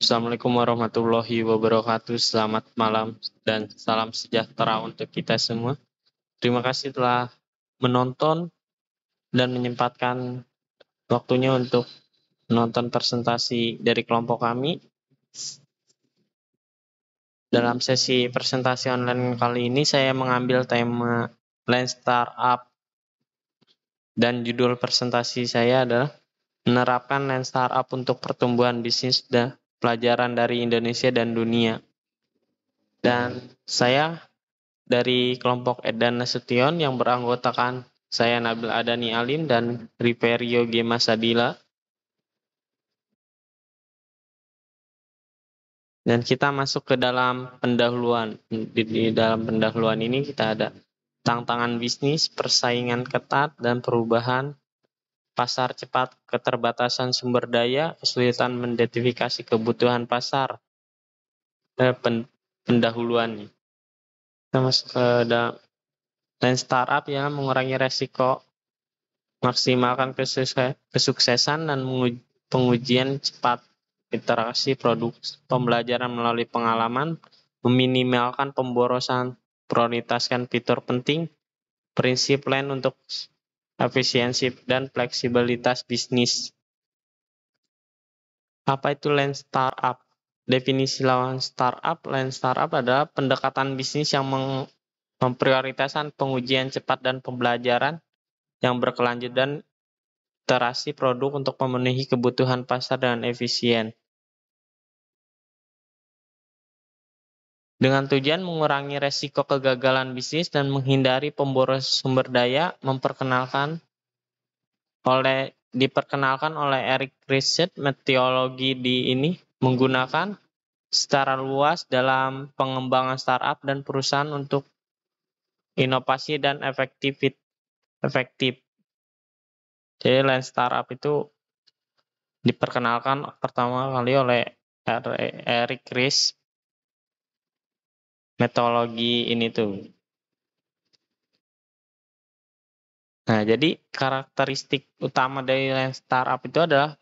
Assalamualaikum warahmatullahi wabarakatuh. Selamat malam dan salam sejahtera untuk kita semua. Terima kasih telah menonton dan menyempatkan waktunya untuk menonton presentasi dari kelompok kami. Dalam sesi presentasi online kali ini saya mengambil tema Land Startup dan judul presentasi saya adalah menerapkan Land Startup untuk pertumbuhan bisnis dan pelajaran dari Indonesia dan dunia. Dan saya dari kelompok Edan Nasution yang beranggotakan saya Nabil Adani Alim dan Riverio G. Masadila. Dan kita masuk ke dalam pendahuluan. Di dalam pendahuluan ini kita ada tantangan bisnis, persaingan ketat, dan perubahan pasar cepat, keterbatasan sumber daya, kesulitan mengidentifikasi kebutuhan pasar. Pendahuluannya. Kita masuk ke dalam Land Startup yang mengurangi resiko, maksimalkan kesuksesan dan pengujian cepat, interaksi produk, pembelajaran melalui pengalaman, meminimalkan pemborosan, prioritaskan fitur penting, prinsip Land untuk efisiensi dan fleksibilitas bisnis. Apa itu Land Startup? Definisi Land Startup adalah pendekatan bisnis yang memprioritaskan pengujian cepat dan pembelajaran yang berkelanjutan dan iterasi produk untuk memenuhi kebutuhan pasar dengan efisien. Dengan tujuan mengurangi resiko kegagalan bisnis dan menghindari pemborosan sumber daya, diperkenalkan oleh Eric Ries metodologi ini menggunakan secara luas dalam pengembangan startup dan perusahaan untuk inovasi dan efektif. Jadi Land Startup itu diperkenalkan pertama kali oleh Eric Ries metodologi ini tuh. Nah, jadi karakteristik utama dari Land Startup itu adalah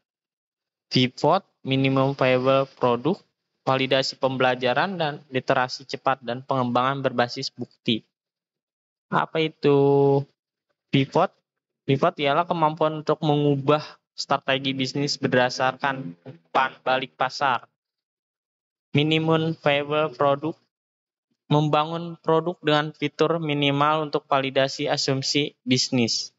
pivot, minimum viable product, validasi pembelajaran, dan literasi cepat dan pengembangan berbasis bukti. Apa itu pivot? Pivot ialah kemampuan untuk mengubah strategi bisnis berdasarkan umpan balik pasar. Minimum viable product, membangun produk dengan fitur minimal untuk validasi asumsi bisnis.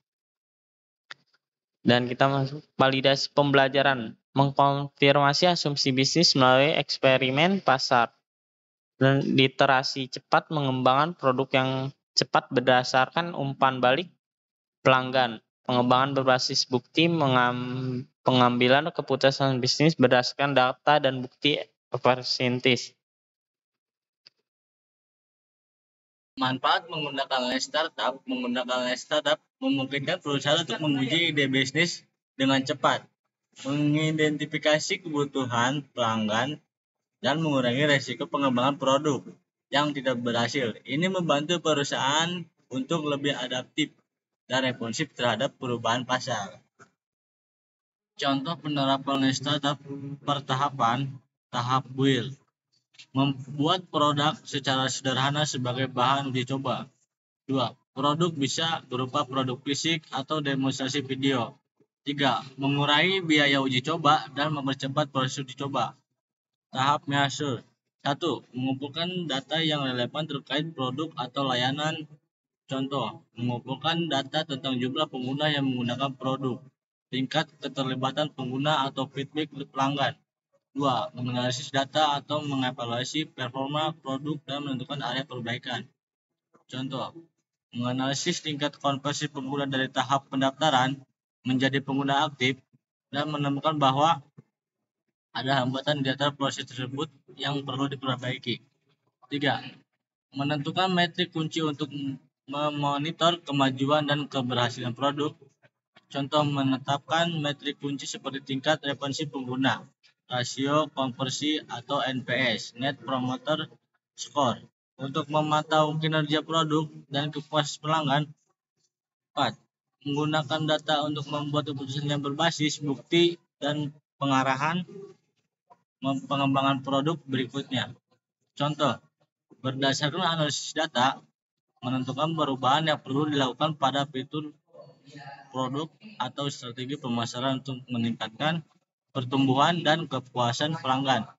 Dan kita masuk validasi pembelajaran, mengkonfirmasi asumsi bisnis melalui eksperimen pasar. Dan literasi cepat, mengembangkan produk yang cepat berdasarkan umpan balik pelanggan. Pengembangan berbasis bukti, pengambilan keputusan bisnis berdasarkan data dan bukti persentis. Manfaat menggunakan Land Startup memungkinkan perusahaan untuk menguji ide bisnis dengan cepat, mengidentifikasi kebutuhan pelanggan, dan mengurangi resiko pengembangan produk yang tidak berhasil. Ini membantu perusahaan untuk lebih adaptif dan responsif terhadap perubahan pasar. Contoh penerapan Land Startup pertahapan, tahap build. Membuat produk secara sederhana sebagai bahan uji coba. 2. Produk bisa berupa produk fisik atau demonstrasi video. 3. Mengurangi biaya uji coba dan mempercepat proses uji coba. Tahap measure. 1. Mengumpulkan data yang relevan terkait produk atau layanan. Contoh, mengumpulkan data tentang jumlah pengguna yang menggunakan produk, tingkat keterlibatan pengguna atau feedback pelanggan. 2. Menganalisis data atau mengevaluasi performa produk dan menentukan area perbaikan. Contoh, menganalisis tingkat konversi pengguna dari tahap pendaftaran menjadi pengguna aktif dan menemukan bahwa ada hambatan di antara proses tersebut yang perlu diperbaiki. 3. Menentukan metrik kunci untuk memonitor kemajuan dan keberhasilan produk. Contoh, menetapkan metrik kunci seperti tingkat retensi pengguna, rasio konversi atau NPS, Net Promoter Score, untuk memantau kinerja produk dan kepuasan pelanggan. 4. Menggunakan data untuk membuat keputusan yang berbasis bukti dan pengarahan. pengembangan produk berikutnya. Contoh, berdasarkan analisis data, menentukan perubahan yang perlu dilakukan pada fitur produk atau strategi pemasaran untuk meningkatkan pertumbuhan dan kepuasan pelanggan.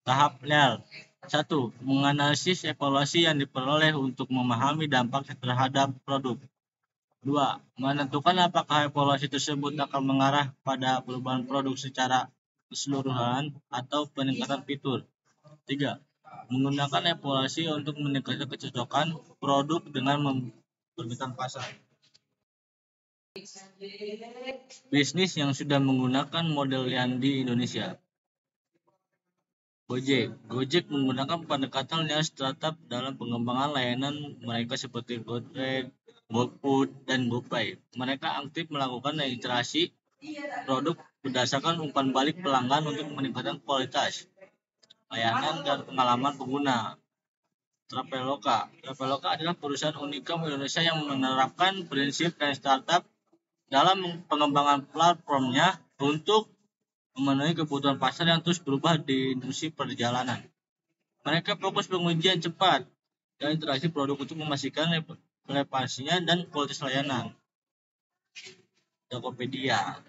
Tahap nil. 1. Menganalisis evaluasi yang diperoleh untuk memahami dampak terhadap produk. 2. Menentukan apakah evaluasi tersebut akan mengarah pada perubahan produk secara keseluruhan atau peningkatan fitur. 3. Menggunakan evaluasi untuk meningkatkan kecocokan produk dengan permintaan pasar. Bisnis yang sudah menggunakan model yang di Indonesia. Gojek menggunakan pendekatan yang startup dalam pengembangan layanan mereka seperti GoTrade, GoFood, dan GoPay. Mereka aktif melakukan iterasi produk berdasarkan umpan balik pelanggan untuk meningkatkan kualitas layanan dan pengalaman pengguna. Traveloka adalah perusahaan unicorn Indonesia yang menerapkan prinsip dan startup dalam pengembangan platformnya untuk memenuhi kebutuhan pasar yang terus berubah di industri perjalanan. Mereka fokus pengujian cepat dan interaksi produk untuk memastikan relevansinya dan kualitas layanan.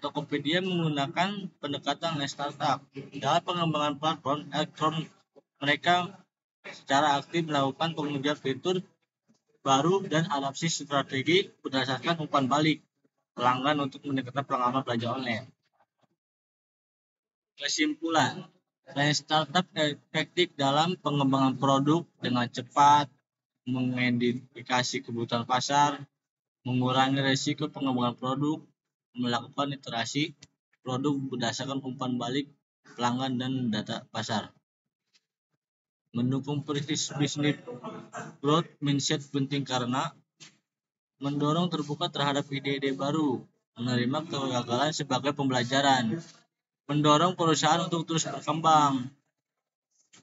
Tokopedia menggunakan pendekatan startup dalam pengembangan platform elektronik. Mereka secara aktif melakukan pengujian fitur baru dan adaptasi strategi berdasarkan umpan balik pelanggan untuk meningkatkan pengalaman belanja online. Kesimpulan, startup efektif dalam pengembangan produk dengan cepat, mengidentifikasi kebutuhan pasar, mengurangi risiko pengembangan produk, melakukan iterasi produk berdasarkan umpan balik pelanggan dan data pasar. Mendukung bisnis growth mindset penting karena mendorong terbuka terhadap ide-ide baru, menerima kegagalan sebagai pembelajaran, mendorong perusahaan untuk terus berkembang.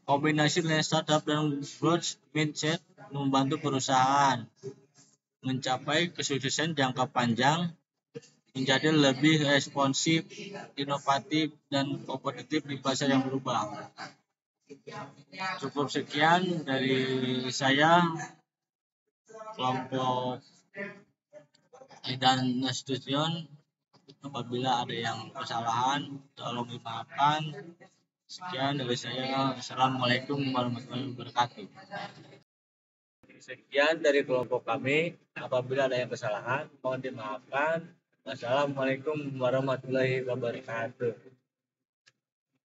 Kombinasi startup dan growth mindset membantu perusahaan mencapai kesuksesan jangka panjang, menjadi lebih responsif, inovatif, dan kompetitif di pasar yang berubah. Cukup sekian dari saya, kelompok dan Nasution. Apabila ada yang kesalahan, tolong dimaafkan. Sekian dari saya. Assalamualaikum warahmatullahi wabarakatuh. Sekian dari kelompok kami. Apabila ada yang kesalahan, mohon dimaafkan. Wassalamualaikum warahmatullahi wabarakatuh.